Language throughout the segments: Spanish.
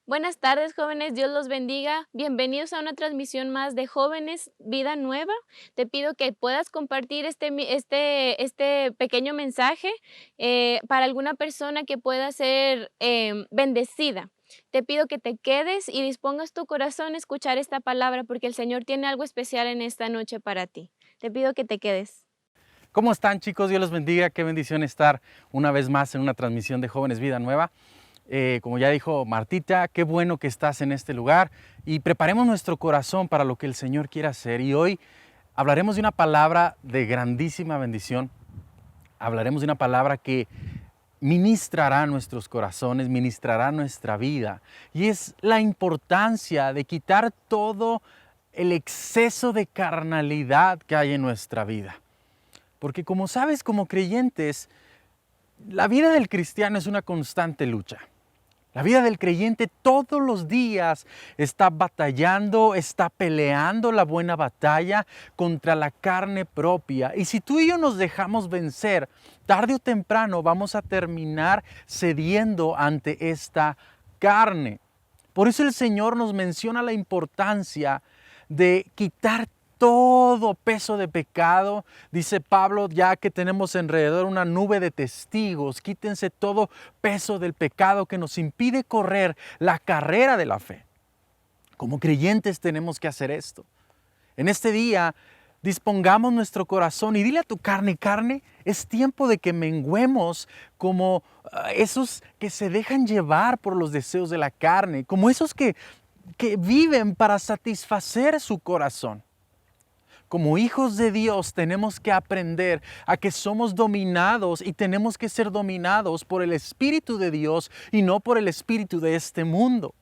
Buenas tardes, jóvenes, Dios los bendiga. Bienvenidos a una transmisión más de Jóvenes Vida Nueva. Te pido que puedas compartir este pequeño mensaje para alguna persona que pueda ser bendecida. Te pido que te quedes y dispongas tu corazón a escuchar esta palabra porque el Señor tiene algo especial en esta noche para ti. Te pido que te quedes. ¿Cómo están, chicos? Dios los bendiga. Qué bendición estar una vez más en una transmisión de Jóvenes Vida Nueva. Como ya dijo Martita, qué bueno que estás en este lugar y preparemos nuestro corazón para lo que el Señor quiere hacer. Y hoy hablaremos de una palabra de grandísima bendición. Hablaremos de una palabra que ministrará nuestros corazones, ministrará nuestra vida. Y es la importancia de quitar todo el exceso de carnalidad que hay en nuestra vida. Porque como sabes, como creyentes, la vida del cristiano es una constante lucha. La vida del creyente todos los días está batallando, está peleando la buena batalla contra la carne propia. Y si tú y yo nos dejamos vencer, tarde o temprano vamos a terminar cediendo ante esta carne. Por eso el Señor nos menciona la importancia de quitar todo peso de pecado. Dice Pablo, ya que tenemos alrededor una nube de testigos, quítense todo peso del pecado que nos impide correr la carrera de la fe. Como creyentes tenemos que hacer esto. En este día, dispongamos nuestro corazón y dile a tu carne, carne, es tiempo de que menguemos como esos que se dejan llevar por los deseos de la carne, como esos que viven para satisfacer su corazón. Como hijos de Dios tenemos que aprender a que somos dominados y tenemos que ser dominados por el Espíritu de Dios y no por el espíritu de este mundo.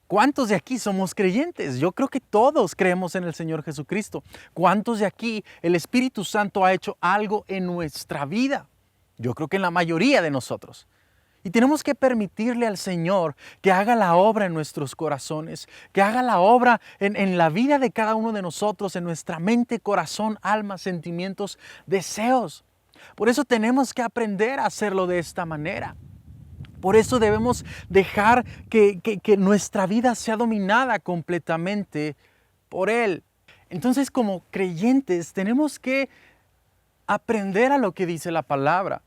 ¿Cuántos de aquí somos creyentes? Yo creo que todos creemos en el Señor Jesucristo. ¿Cuántos de aquí el Espíritu Santo ha hecho algo en nuestra vida? Yo creo que en la mayoría de nosotros. Y tenemos que permitirle al Señor que haga la obra en nuestros corazones, que haga la obra en la vida de cada uno de nosotros, en nuestra mente, corazón, alma, sentimientos, deseos. Por eso tenemos que aprender a hacerlo de esta manera. Por eso debemos dejar que nuestra vida sea dominada completamente por Él. Entonces, como creyentes, tenemos que aprender a lo que dice la palabra.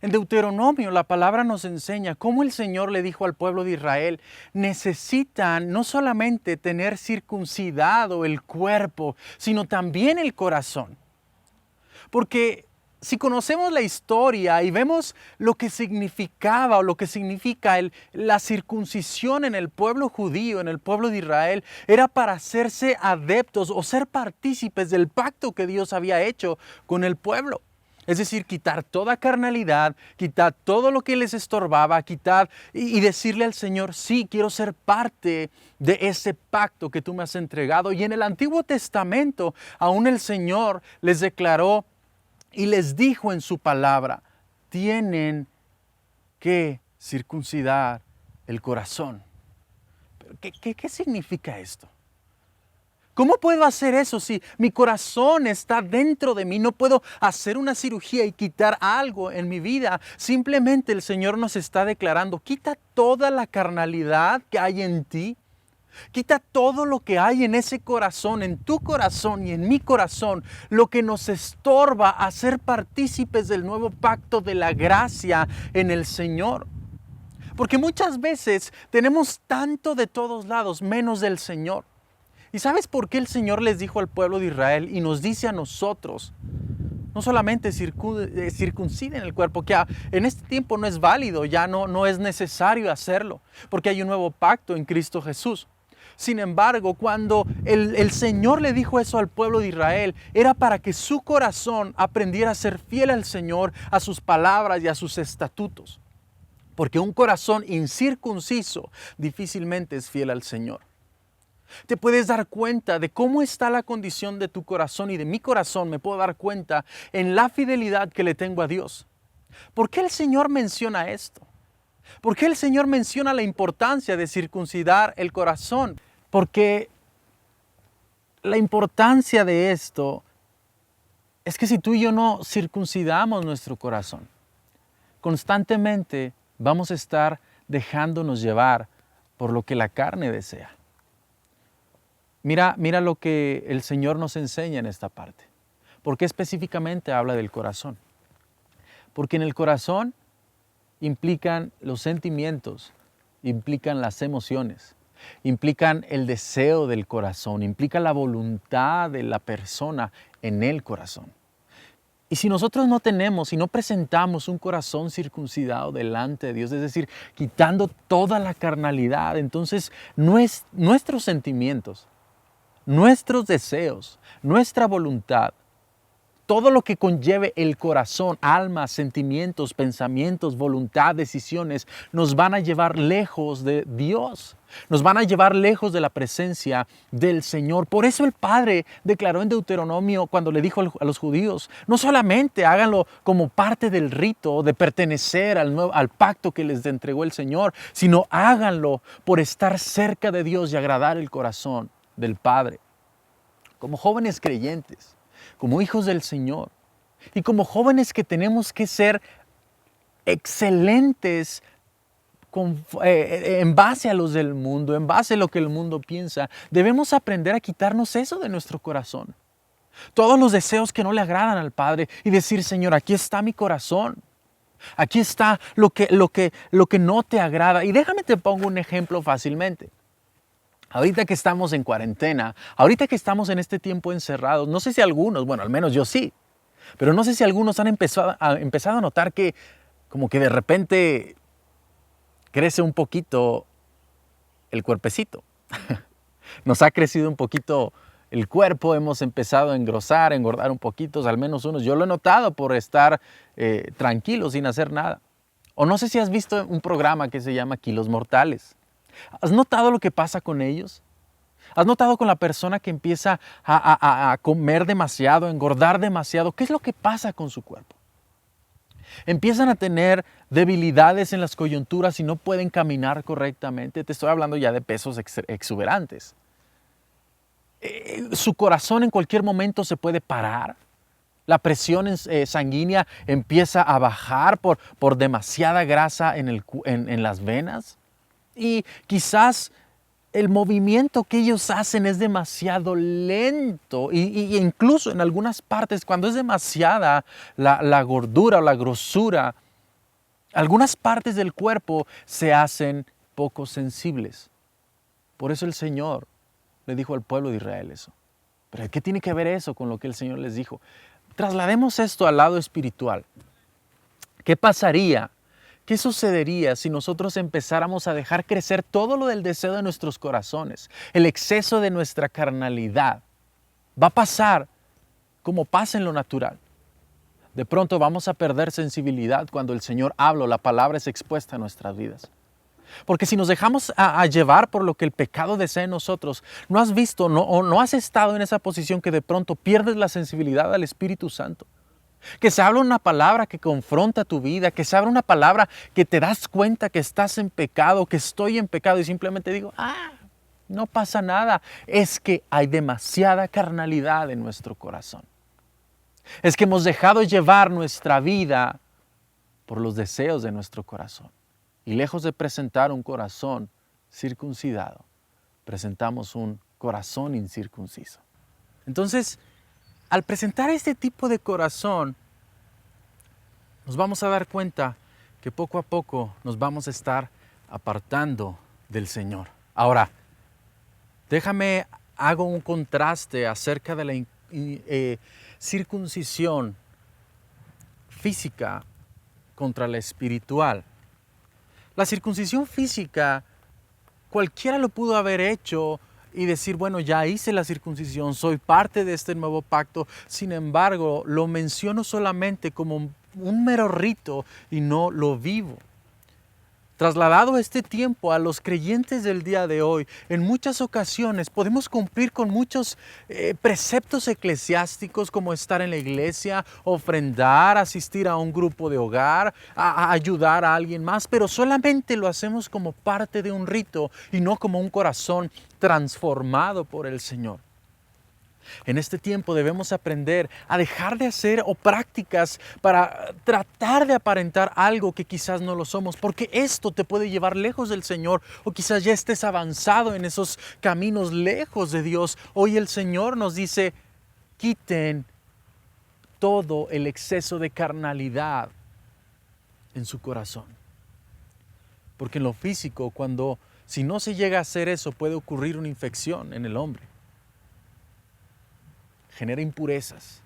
En Deuteronomio la palabra nos enseña cómo el Señor le dijo al pueblo de Israel, necesitan no solamente tener circuncidado el cuerpo, sino también el corazón. Porque si conocemos la historia y vemos lo que significaba o lo que significa la circuncisión en el pueblo judío, en el pueblo de Israel, era para hacerse adeptos o ser partícipes del pacto que Dios había hecho con el pueblo. Es decir, quitar toda carnalidad, quitar todo lo que les estorbaba, quitar y decirle al Señor, sí, quiero ser parte de ese pacto que tú me has entregado. Y en el Antiguo Testamento, aún el Señor les declaró y les dijo en su palabra, tienen que circuncidar el corazón. ¿Qué significa esto? ¿Cómo puedo hacer eso si mi corazón está dentro de mí? No puedo hacer una cirugía y quitar algo en mi vida. Simplemente el Señor nos está declarando, quita toda la carnalidad que hay en ti. Quita todo lo que hay en ese corazón, en tu corazón y en mi corazón, lo que nos estorba a ser partícipes del nuevo pacto de la gracia en el Señor. Porque muchas veces tenemos tanto de todos lados, menos del Señor. ¿Y sabes por qué el Señor les dijo al pueblo de Israel y nos dice a nosotros? No solamente circunciden el cuerpo, que en este tiempo no es válido, ya no es necesario hacerlo, porque hay un nuevo pacto en Cristo Jesús. Sin embargo, cuando el Señor le dijo eso al pueblo de Israel, era para que su corazón aprendiera a ser fiel al Señor, a sus palabras y a sus estatutos. Porque un corazón incircunciso difícilmente es fiel al Señor. Te puedes dar cuenta de cómo está la condición de tu corazón y de mi corazón. Me puedo dar cuenta en la fidelidad que le tengo a Dios. ¿Por qué el Señor menciona esto? ¿Por qué el Señor menciona la importancia de circuncidar el corazón? Porque la importancia de esto es que si tú y yo no circuncidamos nuestro corazón, constantemente vamos a estar dejándonos llevar por lo que la carne desea. Mira lo que el Señor nos enseña en esta parte. ¿Por qué específicamente habla del corazón? Porque en el corazón implican los sentimientos, implican las emociones, implican el deseo del corazón, implica la voluntad de la persona en el corazón. Y si nosotros no tenemos y no presentamos un corazón circuncidado delante de Dios, es decir, quitando toda la carnalidad, entonces nuestros sentimientos, nuestros deseos, nuestra voluntad, todo lo que conlleve el corazón, alma, sentimientos, pensamientos, voluntad, decisiones, nos van a llevar lejos de Dios. Nos van a llevar lejos de la presencia del Señor. Por eso el Padre declaró en Deuteronomio cuando le dijo a los judíos, no solamente háganlo como parte del rito de pertenecer al pacto que les entregó el Señor, sino háganlo por estar cerca de Dios y agradar el corazón del Padre. Como jóvenes creyentes, como hijos del Señor y como jóvenes que tenemos que ser excelentes en base a los del mundo, en base a lo que el mundo piensa, debemos aprender a quitarnos eso de nuestro corazón. Todos los deseos que no le agradan al Padre y decir, Señor, aquí está mi corazón. Aquí está lo que no te agrada. Y déjame te pongo un ejemplo fácilmente. Ahorita que estamos en cuarentena, ahorita que estamos en este tiempo encerrados, no sé si algunos, bueno, al menos yo sí, pero no sé si algunos han empezado a notar que como que de repente crece un poquito el cuerpecito. Nos ha crecido un poquito el cuerpo, hemos empezado a engrosar, a engordar un poquito, al menos unos. Yo lo he notado por estar tranquilo, sin hacer nada. O no sé si has visto un programa que se llama Kilos Mortales. ¿Has notado lo que pasa con ellos? ¿Has notado con la persona que empieza a comer demasiado, a engordar demasiado? ¿Qué es lo que pasa con su cuerpo? Empiezan a tener debilidades en las coyunturas y no pueden caminar correctamente. Te estoy hablando ya de pesos exuberantes. Su corazón en cualquier momento se puede parar. La presión sanguínea empieza a bajar por demasiada grasa en las venas. Y quizás el movimiento que ellos hacen es demasiado lento y incluso en algunas partes cuando es demasiada la gordura o la grosura, algunas partes del cuerpo se hacen poco sensibles. Por eso el Señor le dijo al pueblo de Israel eso. Pero ¿qué tiene que ver eso con lo que el Señor les dijo? Traslademos esto al lado espiritual. ¿Qué pasaría? ¿Qué sucedería si nosotros empezáramos a dejar crecer todo lo del deseo de nuestros corazones? El exceso de nuestra carnalidad. Va a pasar como pasa en lo natural. De pronto vamos a perder sensibilidad cuando el Señor habla, la palabra es expuesta a nuestras vidas. Porque si nos dejamos a llevar por lo que el pecado desea en nosotros, no has visto o no has estado en esa posición que de pronto pierdes la sensibilidad al Espíritu Santo. Que se habla una palabra que confronta tu vida, que se habla una palabra que te das cuenta que estás en pecado, que estoy en pecado y simplemente digo, no pasa nada. Es que hay demasiada carnalidad en nuestro corazón. Es que hemos dejado llevar nuestra vida por los deseos de nuestro corazón. Y lejos de presentar un corazón circuncidado, presentamos un corazón incircunciso. Entonces, al presentar este tipo de corazón, nos vamos a dar cuenta que poco a poco nos vamos a estar apartando del Señor. Ahora, hago un contraste acerca de la circuncisión física contra la espiritual. La circuncisión física, cualquiera lo pudo haber hecho y decir, bueno, ya hice la circuncisión, soy parte de este nuevo pacto. Sin embargo, lo menciono solamente como un mero rito y no lo vivo. Trasladado este tiempo a los creyentes del día de hoy, en muchas ocasiones podemos cumplir con muchos preceptos eclesiásticos como estar en la iglesia, ofrendar, asistir a un grupo de hogar, a ayudar a alguien más, pero solamente lo hacemos como parte de un rito y no como un corazón transformado por el Señor. En este tiempo debemos aprender a dejar de hacer o prácticas para tratar de aparentar algo que quizás no lo somos, porque esto te puede llevar lejos del Señor, o quizás ya estés avanzado en esos caminos lejos de Dios. Hoy el Señor nos dice, quiten todo el exceso de carnalidad en su corazón. Porque en lo físico, si no se llega a hacer eso, puede ocurrir una infección en el hombre. Genera impurezas.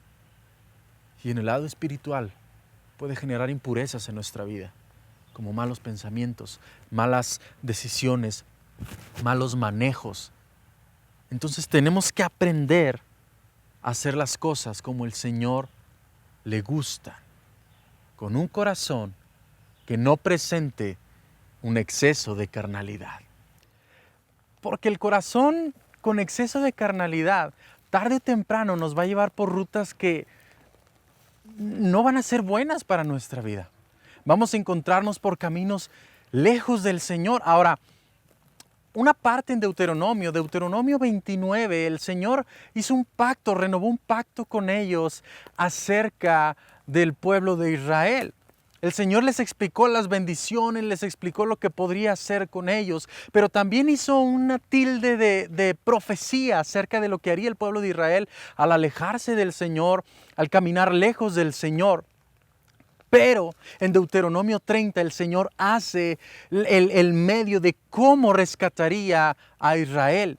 Y en el lado espiritual puede generar impurezas en nuestra vida, como malos pensamientos, malas decisiones, malos manejos. Entonces tenemos que aprender a hacer las cosas como el Señor le gusta, con un corazón que no presente un exceso de carnalidad. Porque el corazón con exceso de carnalidad, tarde o temprano nos va a llevar por rutas que no van a ser buenas para nuestra vida. Vamos a encontrarnos por caminos lejos del Señor. Ahora, una parte en Deuteronomio 29, el Señor hizo un pacto, renovó un pacto con ellos acerca del pueblo de Israel. El Señor les explicó las bendiciones, les explicó lo que podría hacer con ellos, pero también hizo una tilde de profecía acerca de lo que haría el pueblo de Israel al alejarse del Señor, al caminar lejos del Señor. Pero en Deuteronomio 30 el Señor hace el medio de cómo rescataría a Israel.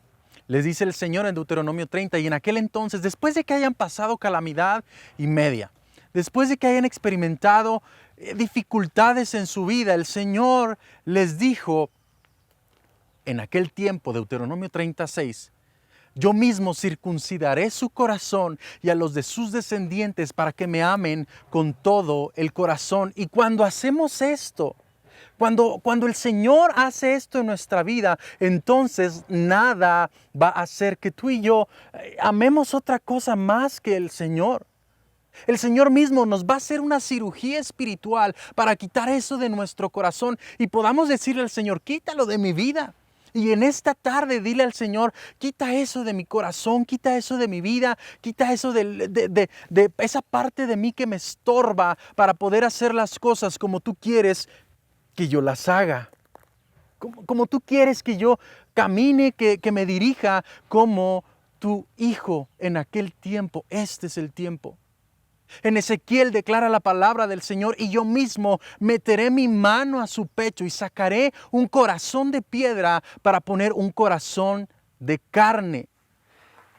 Les dice el Señor en Deuteronomio 30, y en aquel entonces, después de que hayan pasado calamidad y media, después de que hayan experimentado dificultades en su vida, el Señor les dijo en aquel tiempo, Deuteronomio 36, yo mismo circuncidaré su corazón y a los de sus descendientes para que me amen con todo el corazón. Y cuando hacemos esto, cuando el Señor hace esto en nuestra vida, entonces nada va a hacer que tú y yo amemos otra cosa más que el Señor. El Señor mismo nos va a hacer una cirugía espiritual para quitar eso de nuestro corazón y podamos decirle al Señor, quítalo de mi vida. Y en esta tarde dile al Señor, quita eso de mi corazón, quita eso de mi vida, quita eso de esa parte de mí que me estorba para poder hacer las cosas como tú quieres que yo las haga. Como tú quieres que yo camine, que me dirija como tu hijo en aquel tiempo. Este es el tiempo. En Ezequiel declara la palabra del Señor, y yo mismo meteré mi mano a su pecho y sacaré un corazón de piedra para poner un corazón de carne.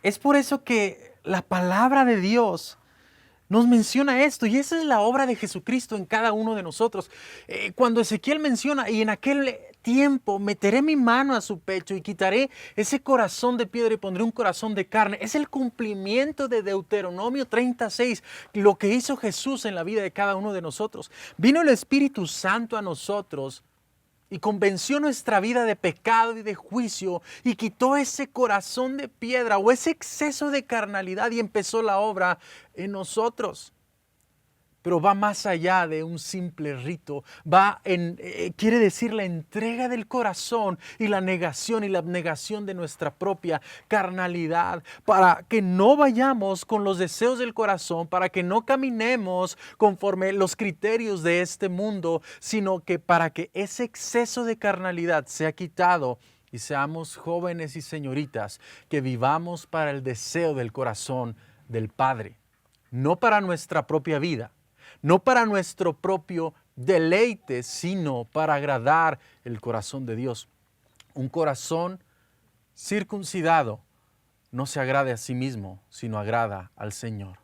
Es por eso que la palabra de Dios nos menciona esto, y esa es la obra de Jesucristo en cada uno de nosotros. Cuando Ezequiel menciona, y en aquel tiempo meteré mi mano a su pecho y quitaré ese corazón de piedra y pondré un corazón de carne, es el cumplimiento de Deuteronomio 36, lo que hizo Jesús en la vida de cada uno de nosotros. Vino el Espíritu Santo a nosotros y convenció nuestra vida de pecado y de juicio y quitó ese corazón de piedra o ese exceso de carnalidad y empezó la obra en nosotros. Pero va más allá de un simple rito, quiere decir la entrega del corazón y la negación y la abnegación de nuestra propia carnalidad, para que no vayamos con los deseos del corazón, para que no caminemos conforme los criterios de este mundo, sino que para que ese exceso de carnalidad sea quitado y seamos jóvenes y señoritas que vivamos para el deseo del corazón del Padre, no para nuestra propia vida, no para nuestro propio deleite, sino para agradar el corazón de Dios. Un corazón circuncidado no se agrada a sí mismo, sino agrada al Señor.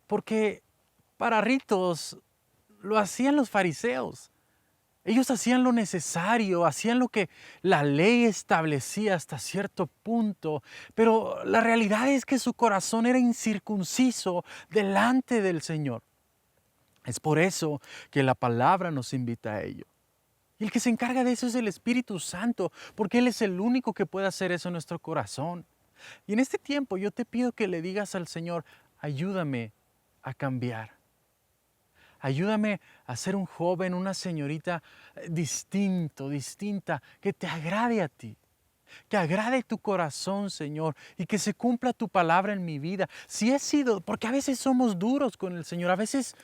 Porque para ritos lo hacían los fariseos. Ellos hacían lo necesario, hacían lo que la ley establecía hasta cierto punto, pero la realidad es que su corazón era incircunciso delante del Señor. Es por eso que la palabra nos invita a ello. Y el que se encarga de eso es el Espíritu Santo, porque Él es el único que puede hacer eso en nuestro corazón. Y en este tiempo yo te pido que le digas al Señor, ayúdame a cambiar. Ayúdame a ser un joven, una señorita distinta, que te agrade a ti. Que agrade tu corazón, Señor, y que se cumpla tu palabra en mi vida. Si he sido, porque a veces somos duros con el Señor, a veces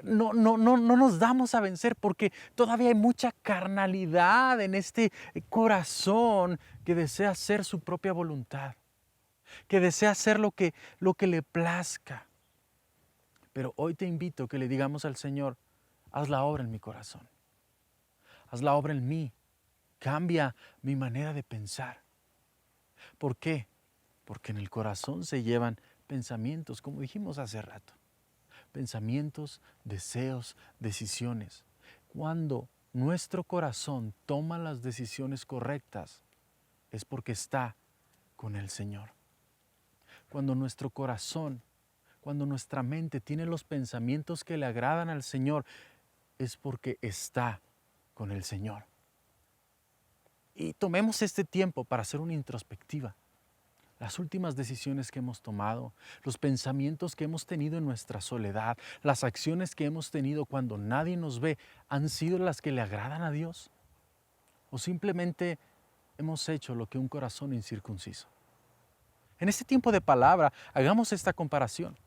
no nos damos a vencer porque todavía hay mucha carnalidad en este corazón que desea hacer su propia voluntad, que desea hacer lo que le plazca. Pero hoy te invito a que le digamos al Señor, haz la obra en mi corazón, haz la obra en mí, cambia mi manera de pensar. ¿Por qué? Porque en el corazón se llevan pensamientos, como dijimos hace rato. Pensamientos, deseos, decisiones. Cuando nuestro corazón toma las decisiones correctas, es porque está con el Señor. Cuando nuestro corazón, cuando nuestra mente tiene los pensamientos que le agradan al Señor, es porque está con el Señor. Y tomemos este tiempo para hacer una introspectiva. Las últimas decisiones que hemos tomado, los pensamientos que hemos tenido en nuestra soledad, las acciones que hemos tenido cuando nadie nos ve, ¿han sido las que le agradan a Dios? ¿O simplemente hemos hecho lo que un corazón incircunciso? En este tiempo de palabra, hagamos esta comparación.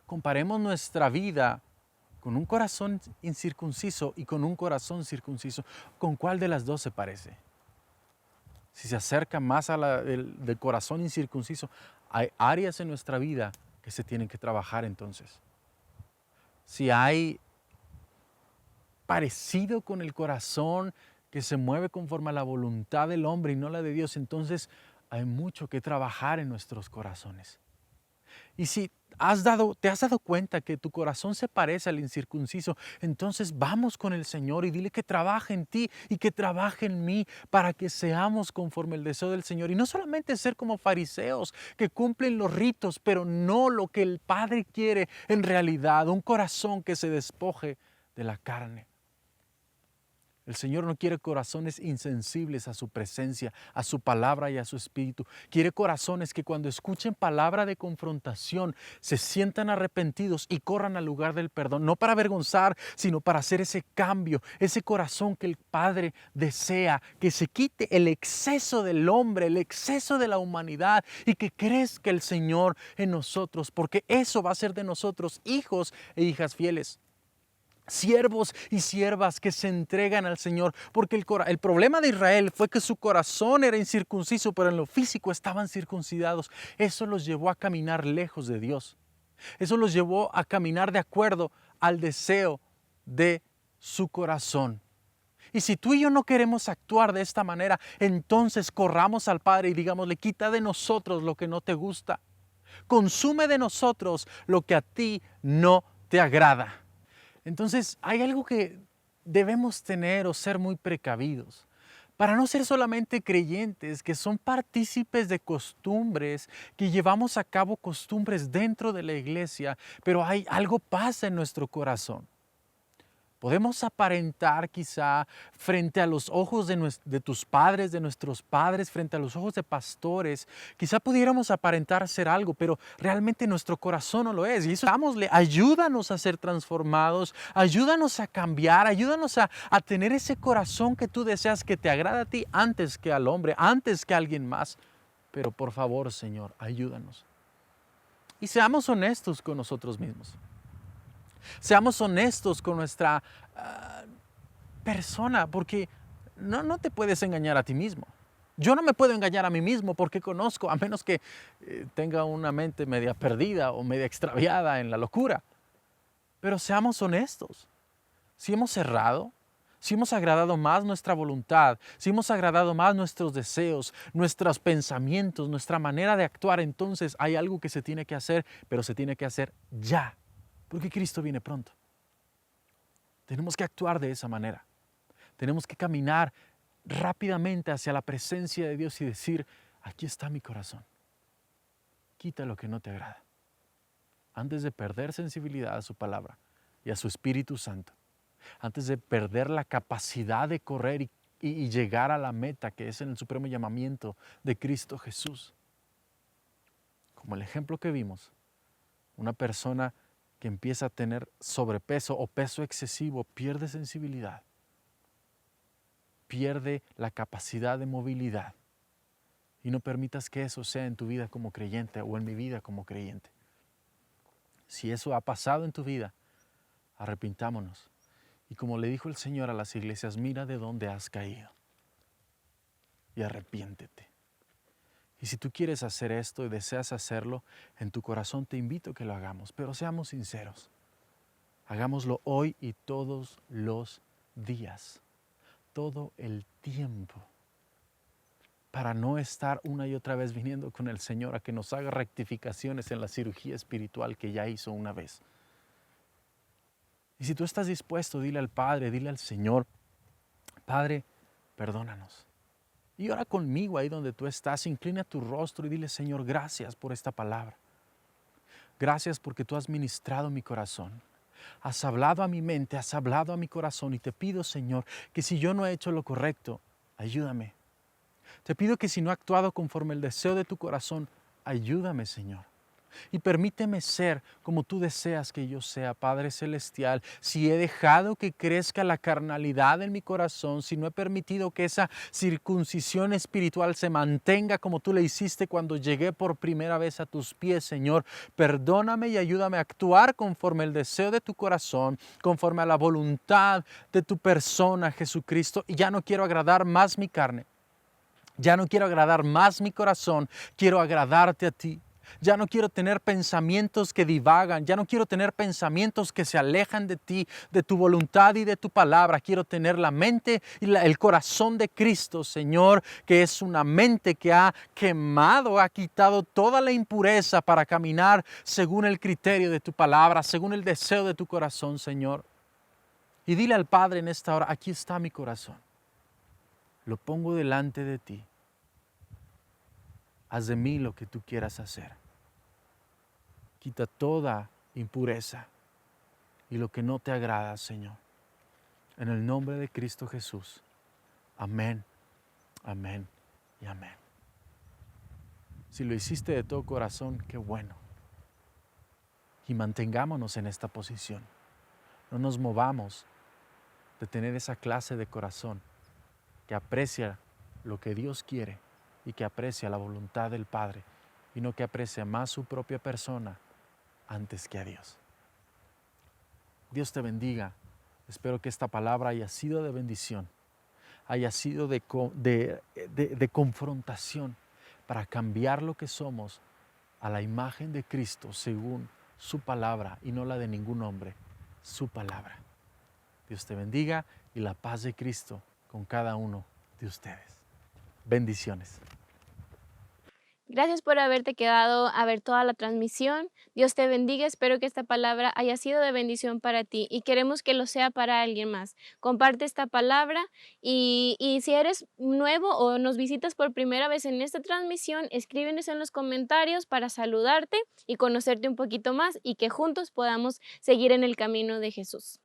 Comparemos nuestra vida con un corazón incircunciso y con un corazón circunciso. ¿Con cuál de las dos se parece? Si se acerca más a del corazón incircunciso, hay áreas en nuestra vida que se tienen que trabajar entonces. Si hay parecido con el corazón que se mueve conforme a la voluntad del hombre y no la de Dios, entonces hay mucho que trabajar en nuestros corazones. Y si te has dado cuenta que tu corazón se parece al incircunciso, entonces vamos con el Señor y dile que trabaje en ti y que trabaje en mí para que seamos conforme el deseo del Señor. Y no solamente ser como fariseos que cumplen los ritos, pero no lo que el Padre quiere en realidad, un corazón que se despoje de la carne. El Señor no quiere corazones insensibles a su presencia, a su palabra y a su espíritu. Quiere corazones que cuando escuchen palabra de confrontación se sientan arrepentidos y corran al lugar del perdón. No para avergonzar, sino para hacer ese cambio, ese corazón que el Padre desea, que se quite el exceso del hombre, el exceso de la humanidad y que crezca el Señor en nosotros, porque eso va a ser de nosotros hijos e hijas fieles. Siervos y siervas que se entregan al Señor, porque el problema de Israel fue que su corazón era incircunciso, pero en lo físico estaban circuncidados. Eso los llevó a caminar lejos de Dios. Eso los llevó a caminar de acuerdo al deseo de su corazón. Y si tú y yo no queremos actuar de esta manera, entonces corramos al Padre y digámosle, quita de nosotros lo que no te gusta. Consume de nosotros lo que a ti no te agrada. Entonces hay algo que debemos tener o ser muy precavidos para no ser solamente creyentes que son partícipes de costumbres, que llevamos a cabo costumbres dentro de la iglesia, pero algo pasa en nuestro corazón. Podemos aparentar quizá frente a los ojos de tus padres, de nuestros padres, frente a los ojos de pastores. Quizá pudiéramos aparentar ser algo, pero realmente nuestro corazón no lo es. Y eso, dámosle, ayúdanos a ser transformados, ayúdanos a cambiar, ayúdanos a tener ese corazón que tú deseas que te agrada a ti antes que al hombre, antes que a alguien más. Pero por favor, Señor, ayúdanos. Y seamos honestos con nosotros mismos. Seamos honestos con nuestra persona, porque no te puedes engañar a ti mismo. Yo no me puedo engañar a mí mismo porque conozco, a menos que tenga una mente media perdida o media extraviada en la locura. Pero seamos honestos. Si hemos errado, si hemos agradado más nuestra voluntad, si hemos agradado más nuestros deseos, nuestros pensamientos, nuestra manera de actuar, entonces hay algo que se tiene que hacer, pero se tiene que hacer ya. Porque Cristo viene pronto. Tenemos que actuar de esa manera. Tenemos que caminar rápidamente hacia la presencia de Dios y decir, aquí está mi corazón. Quita lo que no te agrada. Antes de perder sensibilidad a su palabra y a su Espíritu Santo. Antes de perder la capacidad de correr y llegar a la meta que es en el supremo llamamiento de Cristo Jesús. Como el ejemplo que vimos, una persona que empieza a tener sobrepeso o peso excesivo, pierde sensibilidad, pierde la capacidad de movilidad. Y no permitas que eso sea en tu vida como creyente o en mi vida como creyente. Si eso ha pasado en tu vida, arrepintámonos. Y como le dijo el Señor a las iglesias, mira de dónde has caído y arrepiéntete. Y si tú quieres hacer esto y deseas hacerlo, en tu corazón te invito a que lo hagamos, pero seamos sinceros. Hagámoslo hoy y todos los días, todo el tiempo, para no estar una y otra vez viniendo con el Señor a que nos haga rectificaciones en la cirugía espiritual que ya hizo una vez. Y si tú estás dispuesto, dile al Padre, dile al Señor, Padre, perdónanos. Y ora conmigo ahí donde tú estás, inclina tu rostro y dile, Señor, gracias por esta palabra. Gracias porque tú has ministrado mi corazón. Has hablado a mi mente, has hablado a mi corazón y te pido, Señor, que si yo no he hecho lo correcto, ayúdame. Te pido que si no he actuado conforme el deseo de tu corazón, ayúdame, Señor. Y permíteme ser como tú deseas que yo sea, Padre Celestial. Si he dejado que crezca la carnalidad en mi corazón, si no he permitido que esa circuncisión espiritual se mantenga como tú le hiciste cuando llegué por primera vez a tus pies, Señor, perdóname y ayúdame a actuar conforme el deseo de tu corazón, conforme a la voluntad de tu persona, Jesucristo. Y ya no quiero agradar más mi carne, ya no quiero agradar más mi corazón, quiero agradarte a ti. Ya no quiero tener pensamientos que divagan, ya no quiero tener pensamientos que se alejan de ti, de tu voluntad y de tu palabra. Quiero tener la mente y el corazón de Cristo, Señor, que es una mente que ha quemado, ha quitado toda la impureza para caminar según el criterio de tu palabra, según el deseo de tu corazón, Señor. Y dile al Padre en esta hora, aquí está mi corazón, lo pongo delante de ti. Haz de mí lo que tú quieras hacer. Quita toda impureza y lo que no te agrada, Señor. En el nombre de Cristo Jesús. Amén, amén y amén. Si lo hiciste de todo corazón, qué bueno. Y mantengámonos en esta posición. No nos movamos de tener esa clase de corazón que aprecia lo que Dios quiere y que aprecia la voluntad del Padre y no que aprecia más su propia persona antes que a Dios. Dios te bendiga. Espero que esta palabra haya sido de bendición, haya sido de confrontación para cambiar lo que somos a la imagen de Cristo según su palabra y no la de ningún hombre, su palabra. Dios te bendiga y la paz de Cristo con cada uno de ustedes. Bendiciones. Gracias por haberte quedado a ver toda la transmisión. Dios te bendiga. Espero que esta palabra haya sido de bendición para ti y queremos que lo sea para alguien más. Comparte esta palabra y si eres nuevo o nos visitas por primera vez en esta transmisión, escríbenos en los comentarios para saludarte y conocerte un poquito más y que juntos podamos seguir en el camino de Jesús.